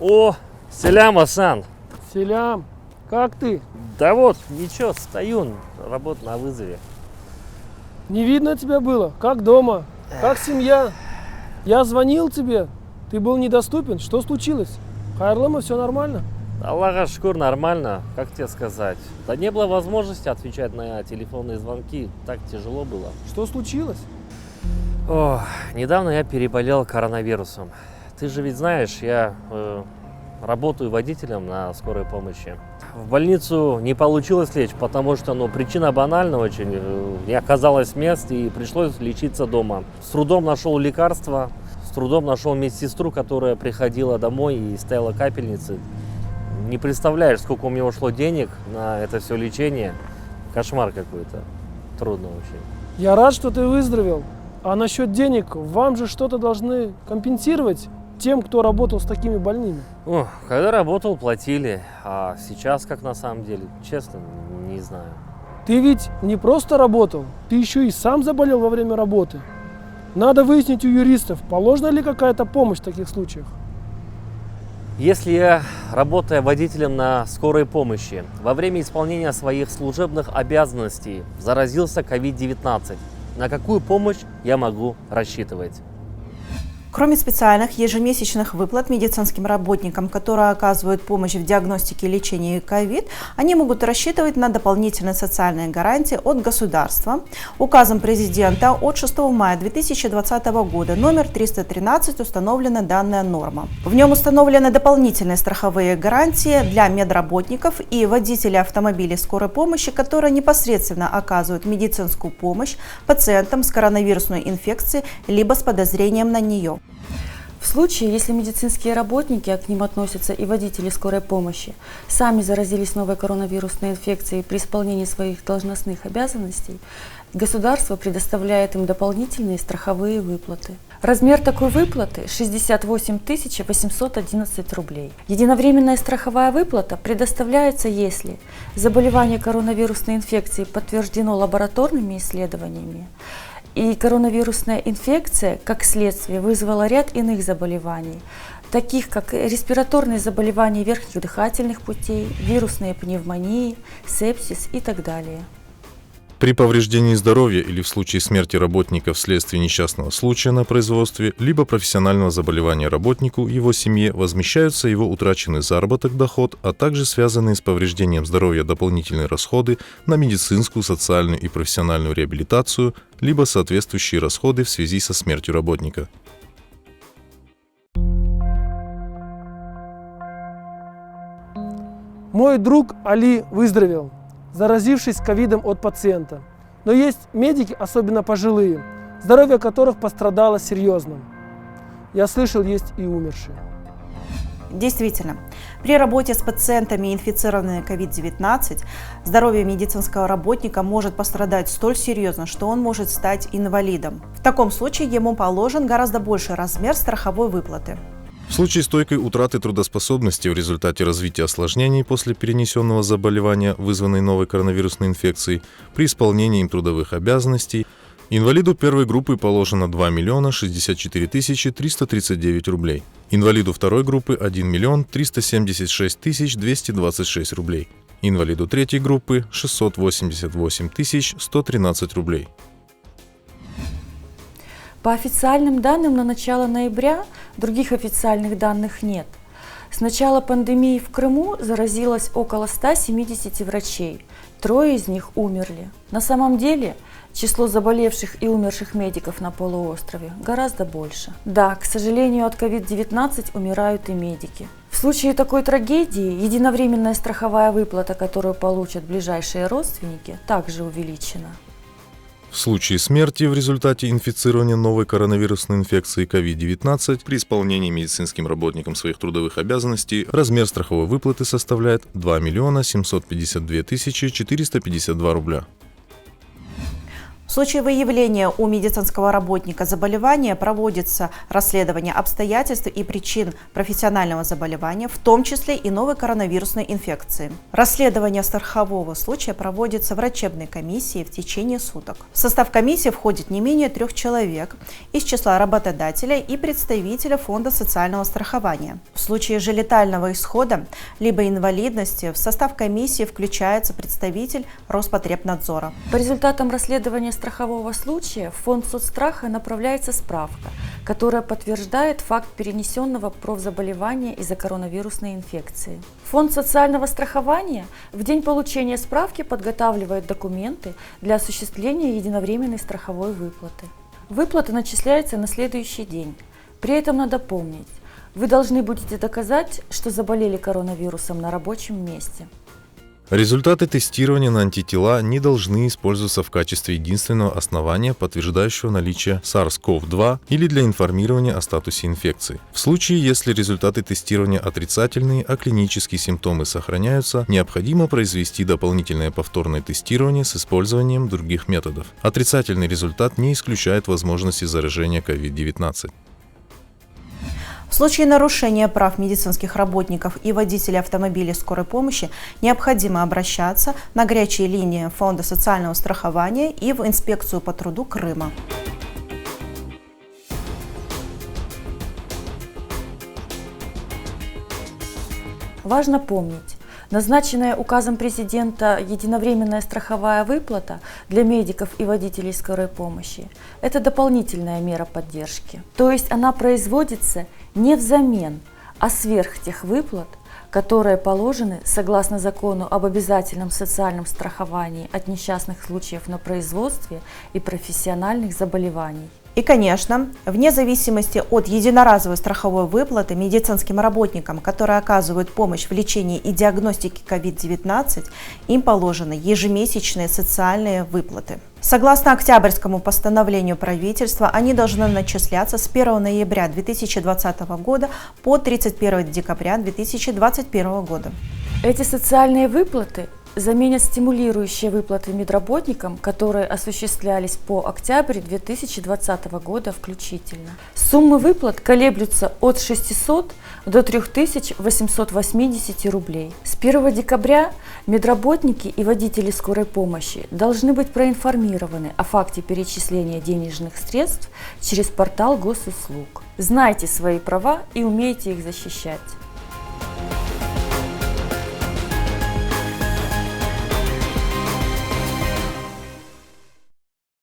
О, Селям, Асан. Селям, как ты? Да вот, ничего, стою, работа на вызове. Не видно тебя было. Как дома? Как семья? Я звонил тебе. Ты был недоступен. Что случилось? Хайрлама, все нормально? Аллаха шкур, нормально. Как тебе сказать? Да не было возможности отвечать на телефонные звонки. Так тяжело было. Что случилось? О, недавно я переболел коронавирусом. Ты же ведь знаешь, я работаю водителем на скорой помощи. В больницу не получилось лечь, потому что причина банальна очень. Не оказалось мест и пришлось лечиться дома. С трудом нашел лекарства, с трудом нашел медсестру, которая приходила домой и ставила капельницы. Не представляешь, сколько у меня ушло денег на это все лечение. Кошмар какой-то. Трудно очень. Я рад, что ты выздоровел. А насчет денег, вам же что-то должны компенсировать тем, кто работал с такими больными. О, когда работал, платили. А сейчас как на самом деле? Честно, не знаю. Ты ведь не просто работал, ты еще и сам заболел во время работы. Надо выяснить у юристов, положена ли какая-то помощь в таких случаях. Если я, работая водителем на скорой помощи, во время исполнения своих служебных обязанностей заразился COVID-19, на какую помощь я могу рассчитывать? Кроме специальных ежемесячных выплат медицинским работникам, которые оказывают помощь в диагностике и лечении ковид, они могут рассчитывать на дополнительные социальные гарантии от государства. Указом президента от 6 мая 2020 года номер 313 установлена данная норма. В нем установлены дополнительные страховые гарантии для медработников и водителей автомобилей скорой помощи, которые непосредственно оказывают медицинскую помощь пациентам с коронавирусной инфекцией либо с подозрением на нее. В случае, если медицинские работники, а к ним относятся и водители скорой помощи, сами заразились новой коронавирусной инфекцией при исполнении своих должностных обязанностей, государство предоставляет им дополнительные страховые выплаты. Размер такой выплаты – 68 811 рублей. Единовременная страховая выплата предоставляется, если заболевание коронавирусной инфекцией подтверждено лабораторными исследованиями, и коронавирусная инфекция, как следствие, вызвала ряд иных заболеваний, таких как респираторные заболевания верхних дыхательных путей, вирусные пневмонии, сепсис и так далее. При повреждении здоровья или в случае смерти работника вследствие несчастного случая на производстве, либо профессионального заболевания работнику, его семье возмещаются его утраченный заработок, доход, а также связанные с повреждением здоровья дополнительные расходы на медицинскую, социальную и профессиональную реабилитацию, либо соответствующие расходы в связи со смертью работника. Мой друг Али выздоровел, заразившись ковидом от пациента. Но есть медики, особенно пожилые, здоровье которых пострадало серьезно. Я слышал, есть и умершие. Действительно, при работе с пациентами, инфицированными COVID-19, здоровье медицинского работника может пострадать столь серьезно, что он может стать инвалидом. В таком случае ему положен гораздо больший размер страховой выплаты. В случае стойкой утраты трудоспособности в результате развития осложнений после перенесенного заболевания, вызванной новой коронавирусной инфекцией, при исполнении им трудовых обязанностей, инвалиду первой группы положено 2 064 339 рублей, инвалиду второй группы 1 376 226 рублей, инвалиду третьей группы 688 113 рублей. По официальным данным на начало ноября других официальных данных нет. С начала пандемии в Крыму заразилось около 170 врачей, 3 из них умерли. На самом деле число заболевших и умерших медиков на полуострове гораздо больше. Да, к сожалению, от COVID-19 умирают и медики. В случае такой трагедии единовременная страховая выплата, которую получат ближайшие родственники, также увеличена. В случае смерти в результате инфицирования новой коронавирусной инфекцией COVID-19 при исполнении медицинским работникам своих трудовых обязанностей размер страховой выплаты составляет 2 752 452 рубля. В случае выявления у медицинского работника заболевания проводится расследование обстоятельств и причин профессионального заболевания, в том числе и новой коронавирусной инфекции. Расследование страхового случая проводится врачебной комиссией в течение суток. В состав комиссии входит не менее 3 человек из числа работодателя и представителя фонда социального страхования. В случае же летального исхода либо инвалидности в состав комиссии включается представитель Роспотребнадзора. По результатам расследования страхового случая в фонд соцстраха направляется справка, которая подтверждает факт перенесенного профзаболевания из-за коронавирусной инфекции. Фонд социального страхования в день получения справки подготавливает документы для осуществления единовременной страховой выплаты. Выплата начисляется на следующий день. При этом надо помнить, вы должны будете доказать, что заболели коронавирусом на рабочем месте. Результаты тестирования на антитела не должны использоваться в качестве единственного основания, подтверждающего наличие SARS-CoV-2 или для информирования о статусе инфекции. В случае, если результаты тестирования отрицательные, а клинические симптомы сохраняются, необходимо произвести дополнительное повторное тестирование с использованием других методов. Отрицательный результат не исключает возможности заражения COVID-19. В случае нарушения прав медицинских работников и водителей автомобилей скорой помощи необходимо обращаться на горячие линии Фонда социального страхования и в инспекцию по труду Крыма. Важно помнить, назначенная указом президента единовременная страховая выплата для медиков и водителей скорой помощи – это дополнительная мера поддержки. То есть она производится не взамен, а сверх тех выплат, которые положены согласно закону об обязательном социальном страховании от несчастных случаев на производстве и профессиональных заболеваний. И, конечно, вне зависимости от единоразовой страховой выплаты медицинским работникам, которые оказывают помощь в лечении и диагностике COVID-19, им положены ежемесячные социальные выплаты. Согласно Октябрьскому постановлению правительства, они должны начисляться с 1 ноября 2020 года по 31 декабря 2021 года. Эти социальные выплаты заменят стимулирующие выплаты медработникам, которые осуществлялись по октябрь 2020 года включительно. Суммы выплат колеблются от 600 до 3880 рублей. С 1 декабря медработники и водители скорой помощи должны быть проинформированы о факте перечисления денежных средств через портал госуслуг. Знайте свои права и умейте их защищать.